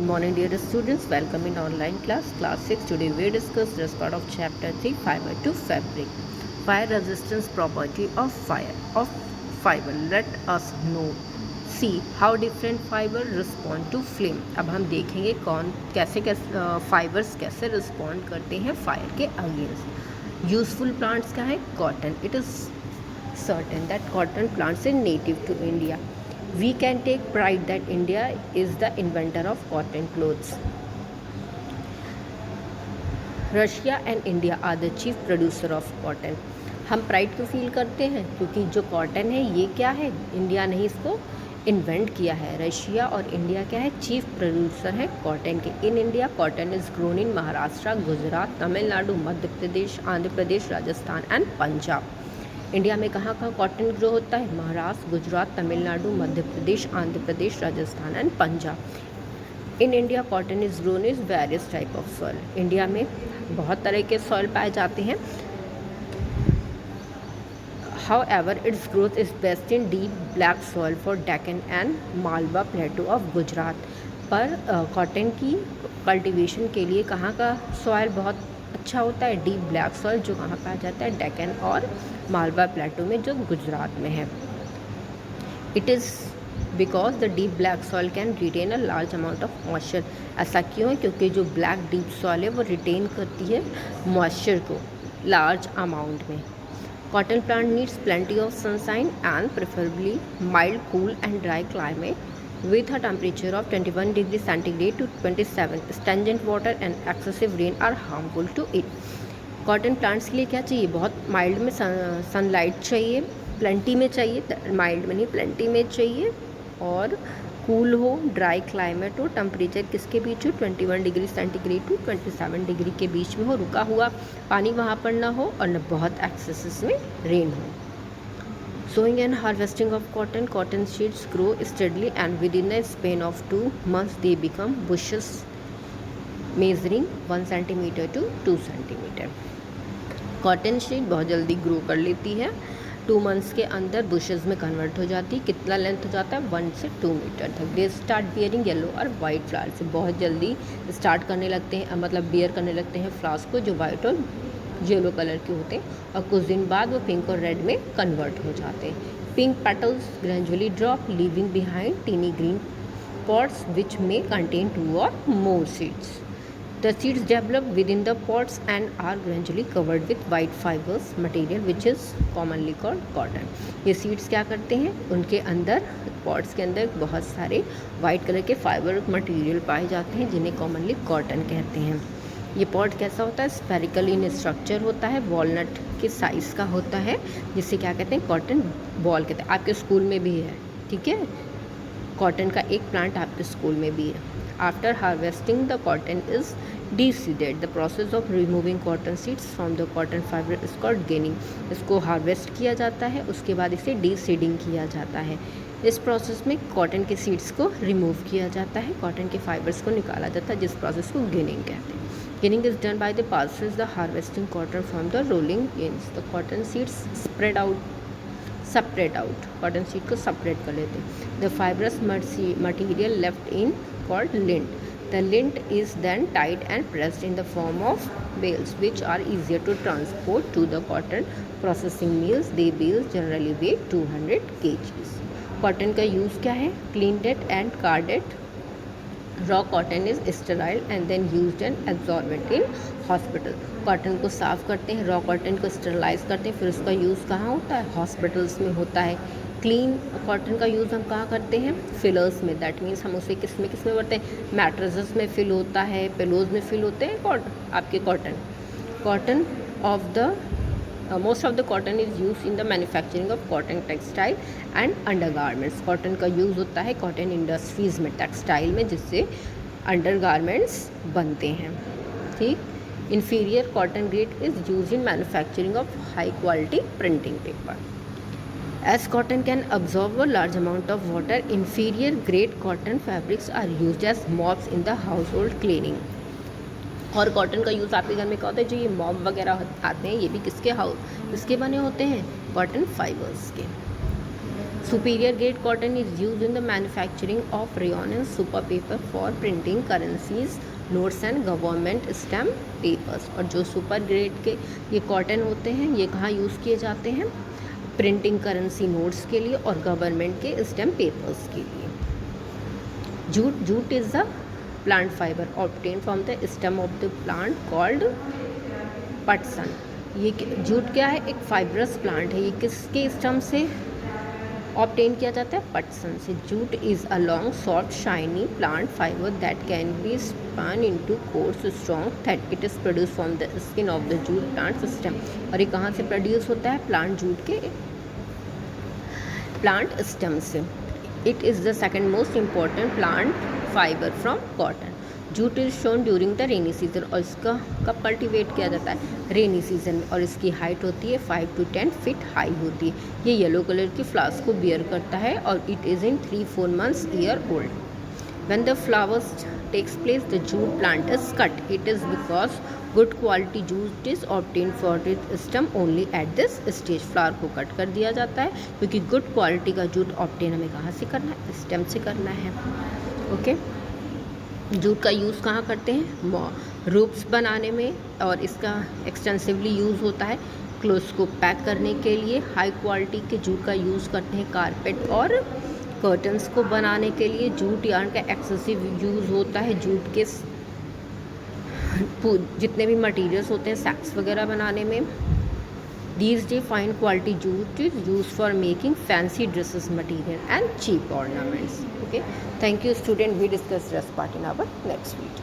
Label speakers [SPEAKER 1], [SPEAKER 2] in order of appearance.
[SPEAKER 1] Good morning, dear students. Welcome in online class 6. Today we discuss this part of chapter 3, fiber to fabric. Fire resistance property of fiber. Let us know. See how different fiber respond to flame. अब हम देखेंगे कैसे fibres कैसे respond करते हैं fire के against. Useful plants क्या है? Cotton. It is certain that cotton plants are native to India. We can take pride that India is the inventor of cotton clothes. Russia and India are the chief producer of cotton. हम pride क्यों feel करते हैं? क्योंकि जो cotton है ये क्या है, इंडिया ने ही इसको इन्वेंट किया है. रशिया और इंडिया क्या है? चीफ प्रोड्यूसर है कॉटन के. In India cotton is grown in Maharashtra, Gujarat, Tamil Nadu, Madhya Pradesh, Andhra Pradesh, Rajasthan and Punjab. India में कहाँ कहाँ कॉटन ग्रो होता है? Maharashtra, Gujarat, Tamil Nadu, Madhya Pradesh, Andhra Pradesh, Rajasthan and Punjab. In India cotton is grown is various type of soil. India में बहुत तरह के सॉइल पाए जाते हैं. However, its growth is best in deep black soil for Deccan and Malwa Plateau of Gujarat. पर कॉटन की कल्टीवेशन के लिए कहाँ का सॉइल बहुत अच्छा होता है? डीप ब्लैक सॉइल, जो कहाँ पाया जाता है? डेक्कन और मालवा प्लेटो में, जो गुजरात में है. It is because the deep black soil can retain a large amount of moisture. ऐसा क्यों है? क्योंकि जो ब्लैक डीप सॉइल है वो रिटेन करती है मॉइस्चर को लार्ज अमाउंट में. Cotton plant needs plenty of sunshine and preferably mild, cool and dry climate with a temperature of 21 degrees centigrade to 27. Stagnant water and excessive rain are harmful to it. Cotton plants के लिए क्या चाहिए? बहुत mild में sunlight चाहिए, plenty में चाहिए, mild में नहीं प्लेंटी में चाहिए, और कूल हो, ड्राई क्लाइमेट हो, टेम्परेचर किसके बीच हो? 21 डिग्री सेंटीग्रेड टू 27 डिग्री के बीच में हो, रुका हुआ पानी वहाँ पर ना हो और न बहुत एक्सेस में रेन हो. Sowing and harvesting of cotton seeds grow steadily and within a span of 2 months they become bushes measuring 1 centimeter to 2 centimeter. Cotton seed बहुत जल्दी ग्रो कर लेती है. 2 मंथ्स के अंदर बुशेस में कन्वर्ट हो जाती है. कितना लेंथ हो जाता है? 1 से 2 मीटर तक. दे स्टार्ट बियरिंग येलो और वाइट फ्लावर. से बहुत जल्दी स्टार्ट करने लगते हैं, मतलब बियर करने लगते हैं फ्लावर्स को, जो वाइट और येलो कलर के होते हैं, और कुछ दिन बाद वो पिंक और रेड में कन्वर्ट हो जाते हैं. Pink petals gradually drop leaving behind tiny green pots which may contain 2 और more seeds. The seeds develop within the pods and are gradually covered with white fibers material which is commonly called cotton. ये seeds क्या करते हैं? उनके अंदर, pots के अंदर बहुत सारे वाइट कलर के फाइबर मटेरियल पाए जाते हैं, जिन्हें कॉमनली कॉटन कहते हैं. ये पॉट कैसा होता है? स्पेरिकल इन स्ट्रक्चर होता है, वॉलनट के साइज़ का होता है, जिसे क्या कहते हैं? कॉटन बॉल कहते हैं. आपके स्कूल में भी है, ठीक है, कॉटन का एक प्लांट आपके स्कूल में भी है. After harvesting the cotton is de-seeded. The process of removing cotton seeds from the cotton fiber is called ginning. इसको हार्वेस्ट किया जाता है, उसके बाद इसे de-seeding किया जाता है. इस प्रोसेस में कॉटन के सीड्स को रिमूव किया जाता है, कॉटन के फाइबर्स को निकाला जाता है, जिस प्रोसेस को गिनिंग कहते हैं. Ginning is done by the passes the harvesting cotton from the rolling ends. The cotton seeds separate out. Cotton seed को separate कर लेते हैं. The fibrous material left in called lint. The lint is then tied and pressed in the form of bales, which are easier to transport to the cotton processing mills. The bales generally weigh 200 kgs. Cotton का use क्या है? Cleaned it and carded it. Raw cotton is sterile and then used and absorbent in hospital. Cotton को साफ़ करते हैं, raw cotton को sterilise करते हैं, फिर उसका यूज़ कहाँ होता है? हॉस्पिटल्स में होता है. क्लीन कॉटन का यूज़ हम कहाँ करते हैं? फिलर्स में. दैट मीन्स हम उसे किस में करते हैं? मैट्रेसेस में फिल होता है, पिलोज में फिल होते हैं आपके cotton of the most of the cotton is used in the manufacturing of cotton textile and undergarments. Cotton का यूज़ होता है कॉटन इंडस्ट्रीज़ में, टेक्सटाइल में, जिससे अंडरगारमेंट्स बनते हैं. ठीक. Inferior cotton grade is use in manufacturing of high quality printing paper. As cotton can absorb a large amount of water, inferior grade cotton fabrics are used as mops in the household cleaning. और cotton का use आपके घर में क्या होता है? जो ये मॉप वगैरह आते हैं, ये भी किसके बने होते हैं? कॉटन फाइबर्स के. Superior grade cotton is used in the manufacturing of rayon and super paper for printing currencies, notes and government stamp papers. और जो सुपर ग्रेड के ये कॉटन होते हैं ये कहाँ यूज़ किए जाते हैं? प्रिंटिंग करेंसी नोट्स के लिए और गवर्नमेंट के स्टैम्प पेपर्स के लिए. Jute is the plant fibre obtain from the stem of the plant called पटसन. ये जूट क्या है? एक फाइब्रस प्लांट है. ये किसके स्टेम से ऑब्टेन किया जाता है? पटसन से. Jute is a long soft shiny plant fibre that can be spun into coarse strong thread. It is produce from the skin of the jute plant stem. और ये कहाँ से प्रोड्यूस होता है? प्लांट जूट के प्लांट स्टेम से. It is the second most important plant fibre from cotton. Jute is sown during the rainy season. और इसका कब कल्टीवेट किया जाता है? रेनी सीजन में. और इसकी हाइट होती है 5 to 10 फीट हाई होती है. ये येलो कलर की फ्लावर्स को बियर करता है और it is in 3-4 months year old. When the flowers takes place the jute plant is cut. It is because good quality jute is obtain for it stem only at this stage. Flower को cut कर दिया जाता है क्योंकि good quality का jute obtain हमें कहाँ से करना है? स्टेम से करना है. ओके. जूट का यूज़ कहाँ करते हैं? रूप्स बनाने में. और इसका एक्सटेंसिवली यूज़ होता है क्लोथ्स को पैक करने के लिए. हाई क्वालिटी के जूट का यूज़ करते हैं कारपेट और कर्टन्स को बनाने के लिए. जूट यार्न का एक्सेसिव यूज़ होता है जूट के जितने भी मटेरियल्स होते हैं सैक्स वगैरह बनाने में. These day fine quality jute is used for making fancy dresses material and cheap ornaments. Okay, thank you student. We discuss rest part in our next video.